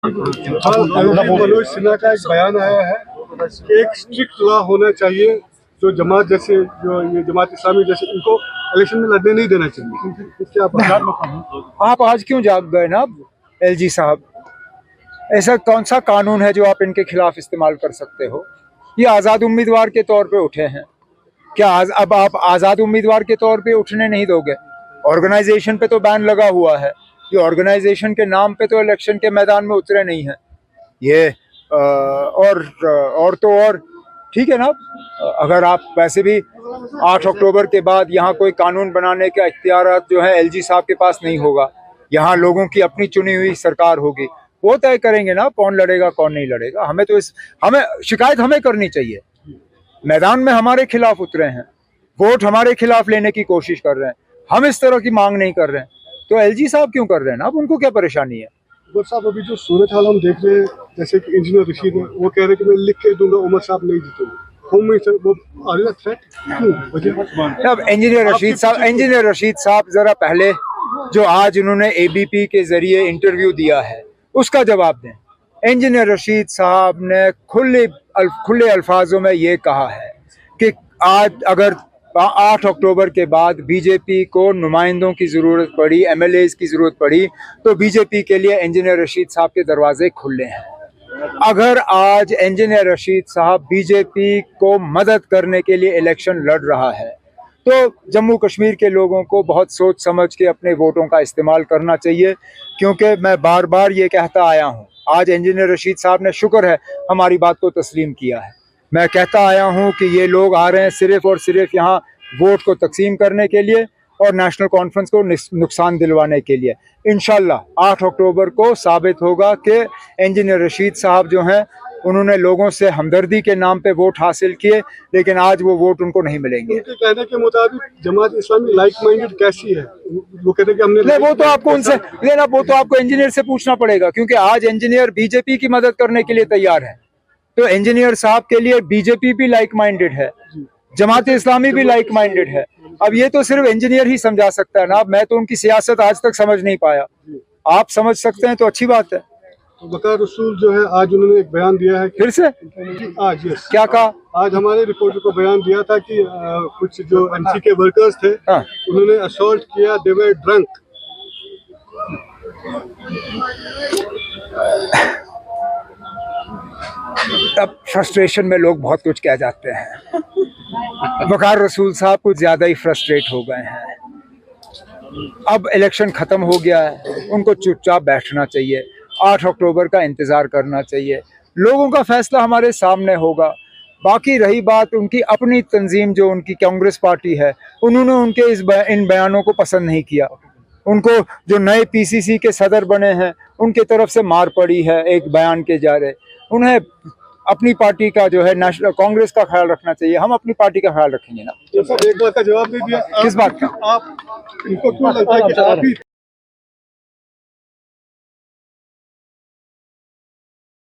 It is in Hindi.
मनोज सिन्हा का एक बयान आया है कि एक स्ट्रिक्ट लॉ होना चाहिए जो जमात जैसे जो ये जमात इस्लामी जैसे इनको इलेक्शन में लड़ने नहीं देना चाहिए। क्या आप आज क्यों जाग गए ना एलजी साहब? ऐसा कौन सा कानून है जो आप इनके खिलाफ इस्तेमाल कर सकते हो? ये आज़ाद उम्मीदवार के तौर पे उठे हैं, क्या अब आप आज़ाद उम्मीदवार के तौर पे उठने नहीं दोगे? ऑर्गेनाइजेशन पे तो बैन लगा हुआ है, ये ऑर्गेनाइजेशन के नाम पे तो इलेक्शन के मैदान में उतरे नहीं हैं ये। और तो और ठीक है ना, अगर आप वैसे भी 8 अक्टूबर के बाद यहाँ कोई कानून बनाने का इख्तियारात जो है एलजी साहब के पास नहीं होगा। यहाँ लोगों की अपनी चुनी हुई सरकार होगी, वो तय करेंगे ना कौन लड़ेगा कौन नहीं लड़ेगा। हमें शिकायत हमें करनी चाहिए। मैदान में हमारे खिलाफ उतरे हैं, वोट हमारे खिलाफ लेने की कोशिश कर रहे हैं, हम इस तरह की मांग नहीं कर रहे हैं, तो एलजी साहब क्यों कर रहे हैं ना? अब उनको क्या परेशानी है? साहब अभी जो सूरत हाल हम देख रहे हैं, जैसे कि इंजीनियर रशीद है, वो कह रहे हैं कि मैं लिख के दूंगा उमर साहब नहीं जीतेंगे। अब इंजीनियर रशीद साहब जरा पहले जो आज उन्होंने एबीपी के जरिए इंटरव्यू दिया है उसका जवाब दें। इंजीनियर रशीद साहब ने खुले अल्फाजों में ये कहा है कि आज अगर 8 अक्टूबर के बाद बीजेपी को नुमाइंदों की ज़रूरत पड़ी, एमएलएज की ज़रूरत पड़ी, तो बीजेपी के लिए इंजीनियर रशीद साहब के दरवाजे खुले हैं। अगर आज इंजीनियर रशीद साहब बीजेपी को मदद करने के लिए इलेक्शन लड़ रहा है तो जम्मू कश्मीर के लोगों को बहुत सोच समझ के अपने वोटों का इस्तेमाल करना चाहिए, क्योंकि मैं बार बार ये कहता आया हूँ। आज इंजीनियर रशीद साहब ने शुक्र है हमारी बात को तस्लीम किया है। मैं कहता आया हूँ कि ये लोग आ रहे हैं सिर्फ और सिर्फ यहाँ वोट को तकसीम करने के लिए और नेशनल कॉन्फ्रेंस को नुकसान दिलवाने के लिए। इंशाल्लाह 8 अक्टूबर को साबित होगा कि इंजीनियर रशीद साहब जो हैं उन्होंने लोगों से हमदर्दी के नाम पे वोट हासिल किए, लेकिन आज वो वोट उनको नहीं मिलेंगे। उनके कहने के मुताबिक जमात इस्लामी लाइक माइंडेड कैसी है? वो कहते हैं कि हमने वो तो आपको उनसे लेना, वो तो आपको इंजीनियर से पूछना पड़ेगा, क्योंकि आज इंजीनियर बीजेपी की मदद करने के लिए तैयार है। तो इंजीनियर साहब के लिए बीजेपी भी लाइक माइंडेड है, जमात इस्लामी भी लाइक माइंडेड है। अब ये तो सिर्फ इंजीनियर ही समझा सकता है ना। मैं तो उनकी सियासत आज तक समझ नहीं पाया, आप समझ सकते हैं तो अच्छी बात है। तो वकार रसूल जो है आज उन्होंने एक बयान दिया है फिर से आज क्या कहा? आज हमारे रिपोर्टर को बयान दिया था कि कुछ जो एमसी के वर्कर्स थे उन्होंने असॉल्ट किया, दे वर ड्रंक। अब फ्रस्ट्रेशन में लोग बहुत कुछ कह जाते हैं। वकार रसूल साहब कुछ ज्यादा ही फ्रस्ट्रेट हो गए हैं। अब इलेक्शन खत्म हो गया है, उनको चुपचाप बैठना चाहिए, 8 अक्टूबर का इंतजार करना चाहिए। लोगों का फैसला हमारे सामने होगा। बाकी रही बात उनकी अपनी तंजीम जो उनकी कांग्रेस पार्टी है, उन्होंने उनके इन बयानों को पसंद नहीं किया। उनको जो नए पीसीसी के सदर बने हैं उनके तरफ से मार पड़ी है एक बयान के जारे। उन्हें अपनी पार्टी का जो है नेशनल कांग्रेस का ख्याल रखना चाहिए। हम अपनी पार्टी का ख्याल रखेंगे ना। एक बात का जवाब नहीं दिया। किस बात का? आप इनको क्यों लगता है कि आप ही